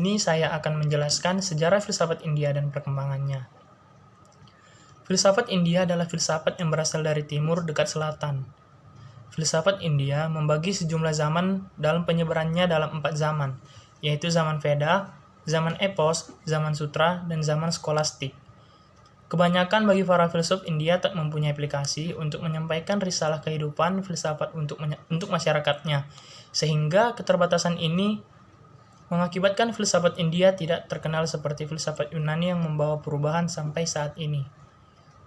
ini saya akan menjelaskan sejarah filsafat India dan perkembangannya. Filsafat India adalah filsafat yang berasal dari timur dekat selatan. Filsafat India membagi sejumlah zaman dalam penyebarannya dalam 4 zaman, yaitu zaman Veda, zaman Epos, zaman Sutra, dan zaman Skolastik. Kebanyakan bagi para filsuf India tak mempunyai aplikasi untuk menyampaikan risalah kehidupan filsafat untuk masyarakatnya, sehingga keterbatasan ini mengakibatkan filsafat India tidak terkenal seperti filsafat Yunani yang membawa perubahan sampai saat ini.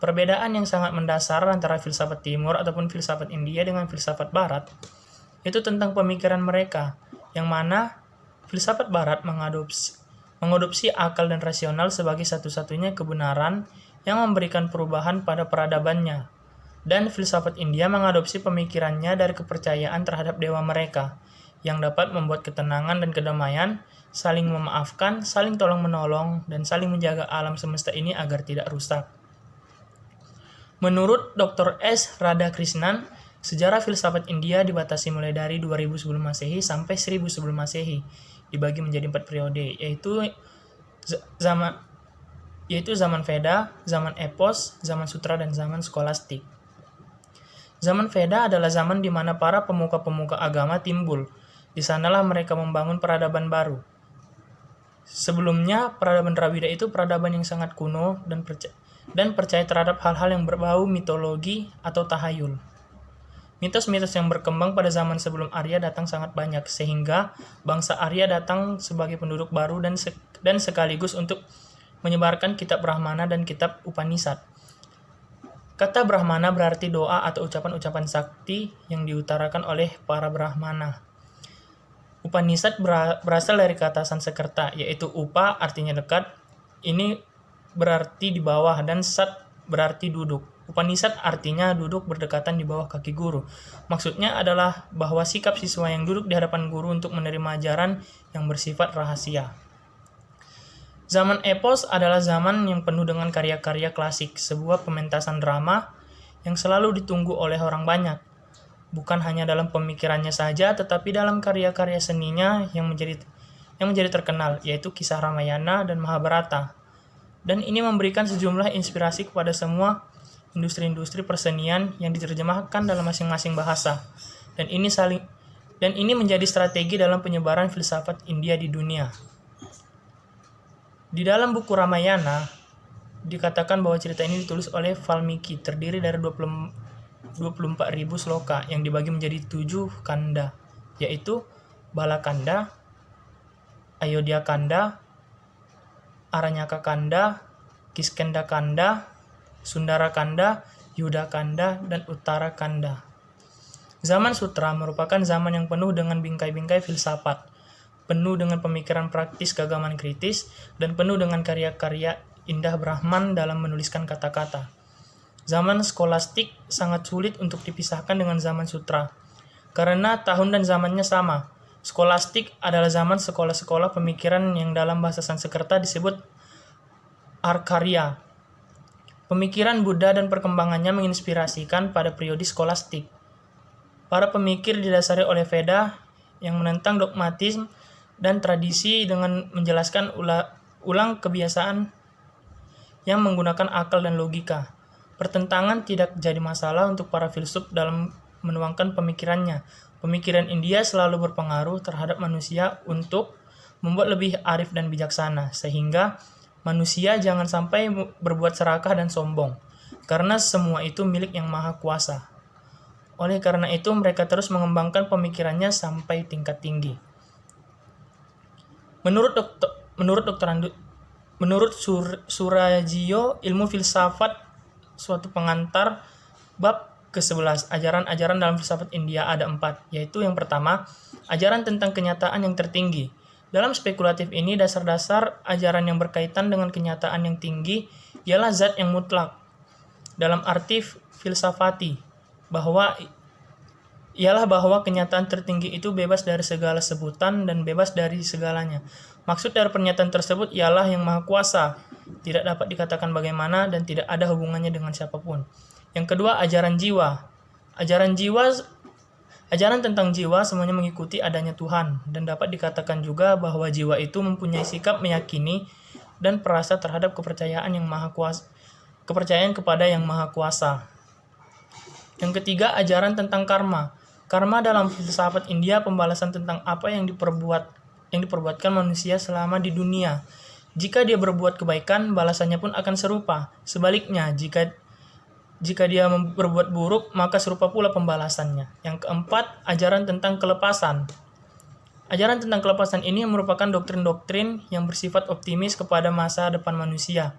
Perbedaan yang sangat mendasar antara filsafat timur ataupun filsafat India dengan filsafat barat itu tentang pemikiran mereka, yang mana filsafat barat mengadopsi akal dan rasional sebagai satu-satunya kebenaran yang memberikan perubahan pada peradabannya, dan filsafat India mengadopsi pemikirannya dari kepercayaan terhadap dewa mereka, yang dapat membuat ketenangan dan kedamaian, saling memaafkan, saling tolong-menolong, dan saling menjaga alam semesta ini agar tidak rusak. Menurut Dr. S. Radhakrishnan, sejarah filsafat India dibatasi mulai dari 2000 sebelum Masehi sampai 1000 sebelum Masehi, dibagi menjadi 4 periode, yaitu zaman Veda, zaman Epos, zaman Sutra, dan zaman Skolastik. Zaman Veda adalah zaman di mana para pemuka-pemuka agama timbul. Di sanalah mereka membangun peradaban baru. Sebelumnya, peradaban Dravida itu peradaban yang sangat kuno dan percaya terhadap hal-hal yang berbau mitologi atau tahayul. Mitos-mitos yang berkembang pada zaman sebelum Arya datang sangat banyak, sehingga bangsa Arya datang sebagai penduduk baru dan sekaligus untuk menyebarkan kitab Brahmana dan kitab Upanishad. Kata Brahmana berarti doa atau ucapan-ucapan sakti yang diutarakan oleh para Brahmana. Upanishad berasal dari kata Sanskerta, yaitu upa artinya dekat, ini berarti di bawah, dan sat berarti duduk. Upanishad artinya duduk berdekatan di bawah kaki guru. Maksudnya adalah bahwa sikap siswa yang duduk di hadapan guru untuk menerima ajaran yang bersifat rahasia. Zaman Epos adalah zaman yang penuh dengan karya-karya klasik, sebuah pementasan drama yang selalu ditunggu oleh orang banyak. Bukan hanya dalam pemikirannya saja, tetapi dalam karya-karya seninya yang menjadi terkenal, yaitu kisah Ramayana dan Mahabharata. Dan ini memberikan sejumlah inspirasi kepada semua industri-industri persenian yang diterjemahkan dalam masing-masing bahasa. Dan ini menjadi strategi dalam penyebaran filsafat India di dunia. Di dalam buku Ramayana dikatakan bahwa cerita ini ditulis oleh Valmiki, terdiri dari 24.000 sloka yang dibagi menjadi 7 kanda, yaitu Balakanda, Ayodhya Kanda, Aranyaka Kanda, Kiskenda Kanda, Sundara Kanda, Yuda Kanda, dan Uttara Kanda. Zaman Sutra merupakan zaman yang penuh dengan bingkai-bingkai filsafat, penuh dengan pemikiran praktis keagamaan kritis, dan penuh dengan karya-karya indah Brahman dalam menuliskan kata-kata. Zaman Skolastik sangat sulit untuk dipisahkan dengan zaman Sutra, karena tahun dan zamannya sama. Skolastik adalah zaman sekolah-sekolah pemikiran yang dalam bahasa Sanskerta disebut Arkarya. Pemikiran Buddha dan perkembangannya menginspirasikan pada periode Skolastik. Para pemikir didasari oleh Veda yang menentang dogmatisme dan tradisi dengan menjelaskan ulang kebiasaan yang menggunakan akal dan logika. Pertentangan tidak jadi masalah untuk para filsuf dalam menuangkan pemikirannya. Pemikiran India selalu berpengaruh terhadap manusia untuk membuat lebih arif dan bijaksana, sehingga manusia jangan sampai berbuat serakah dan sombong, karena semua itu milik Yang Maha Kuasa. Oleh karena itu, mereka terus mengembangkan pemikirannya sampai tingkat tinggi. Menurut Surajiyo, ilmu filsafat suatu pengantar, bab ke-11, ajaran-ajaran dalam filsafat India ada 4, yaitu yang pertama, ajaran tentang kenyataan yang tertinggi. Dalam spekulatif ini, dasar-dasar ajaran yang berkaitan dengan kenyataan yang tinggi ialah zat yang mutlak. Dalam arti filsafati, bahwa kenyataan tertinggi itu bebas dari segala sebutan dan bebas dari segalanya. Maksud dari pernyataan tersebut ialah Yang Maha Kuasa, tidak dapat dikatakan bagaimana dan tidak ada hubungannya dengan siapapun. Yang kedua, ajaran jiwa. Ajaran tentang jiwa semuanya mengikuti adanya Tuhan, dan dapat dikatakan juga bahwa jiwa itu mempunyai sikap meyakini dan perasa terhadap kepercayaan kepada yang maha kuasa. Yang ketiga, ajaran tentang karma. Karma dalam filsafat India pembalasan tentang apa yang diperbuatkan manusia selama di dunia. Jika dia berbuat kebaikan, balasannya pun akan serupa. Sebaliknya, jika dia berbuat buruk, maka serupa pula pembalasannya. Yang keempat, ajaran tentang kelepasan. Ajaran tentang kelepasan ini merupakan doktrin-doktrin yang bersifat optimis kepada masa depan manusia.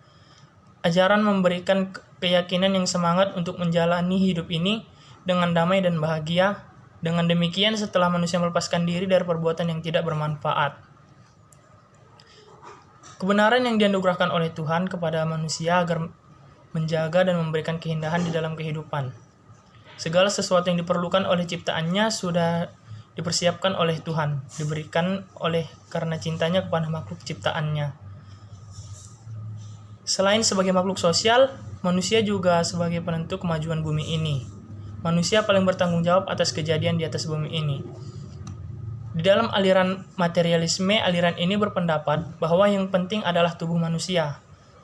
Ajaran memberikan keyakinan yang semangat untuk menjalani hidup ini dengan damai dan bahagia. Dengan demikian, setelah manusia melepaskan diri dari perbuatan yang tidak bermanfaat, kebenaran yang dianugerahkan oleh Tuhan kepada manusia agar menjaga dan memberikan keindahan di dalam kehidupan. Segala sesuatu yang diperlukan oleh ciptaannya sudah dipersiapkan oleh Tuhan, diberikan karena cintanya kepada makhluk ciptaannya. Selain sebagai makhluk sosial, manusia juga sebagai penentu kemajuan bumi ini. Manusia paling bertanggung jawab atas kejadian di atas bumi ini. Di dalam aliran materialisme, aliran ini berpendapat bahwa yang penting adalah tubuh manusia.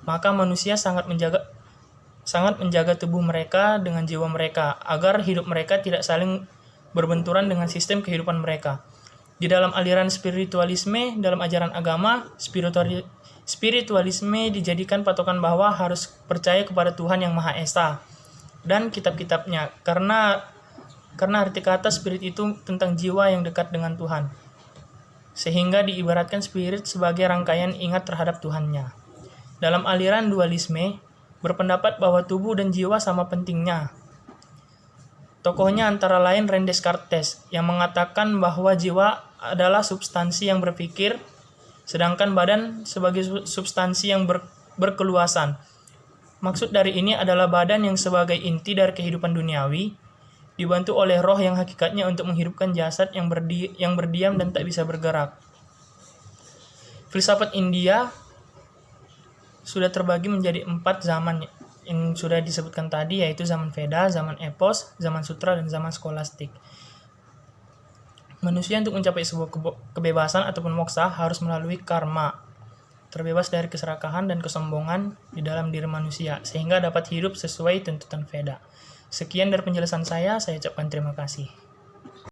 Maka manusia sangat menjaga tubuh mereka dengan jiwa mereka, agar hidup mereka tidak saling berbenturan dengan sistem kehidupan mereka. Di dalam aliran spiritualisme, dalam ajaran agama, spiritualisme dijadikan patokan bahwa harus percaya kepada Tuhan yang Maha Esa dan kitab-kitabnya, karena arti kata spirit itu tentang jiwa yang dekat dengan Tuhan, sehingga diibaratkan spirit sebagai rangkaian ingat terhadap Tuhannya. Dalam aliran dualisme, berpendapat bahwa tubuh dan jiwa sama pentingnya. Tokohnya antara lain René Descartes, yang mengatakan bahwa jiwa adalah substansi yang berpikir, sedangkan badan sebagai substansi yang berkeluasan. Maksud dari ini adalah badan yang sebagai inti dari kehidupan duniawi, dibantu oleh roh yang hakikatnya untuk menghidupkan jasad yang berdiam dan tak bisa bergerak. Filsafat India sudah terbagi menjadi 4 zaman yang sudah disebutkan tadi, yaitu zaman Veda, zaman Epos, zaman Sutra, dan zaman Skolastik. Manusia untuk mencapai sebuah kebebasan ataupun moksha harus melalui karma, terbebas dari keserakahan dan kesombongan di dalam diri manusia, sehingga dapat hidup sesuai tuntutan Veda. Sekian dari penjelasan saya ucapkan terima kasih.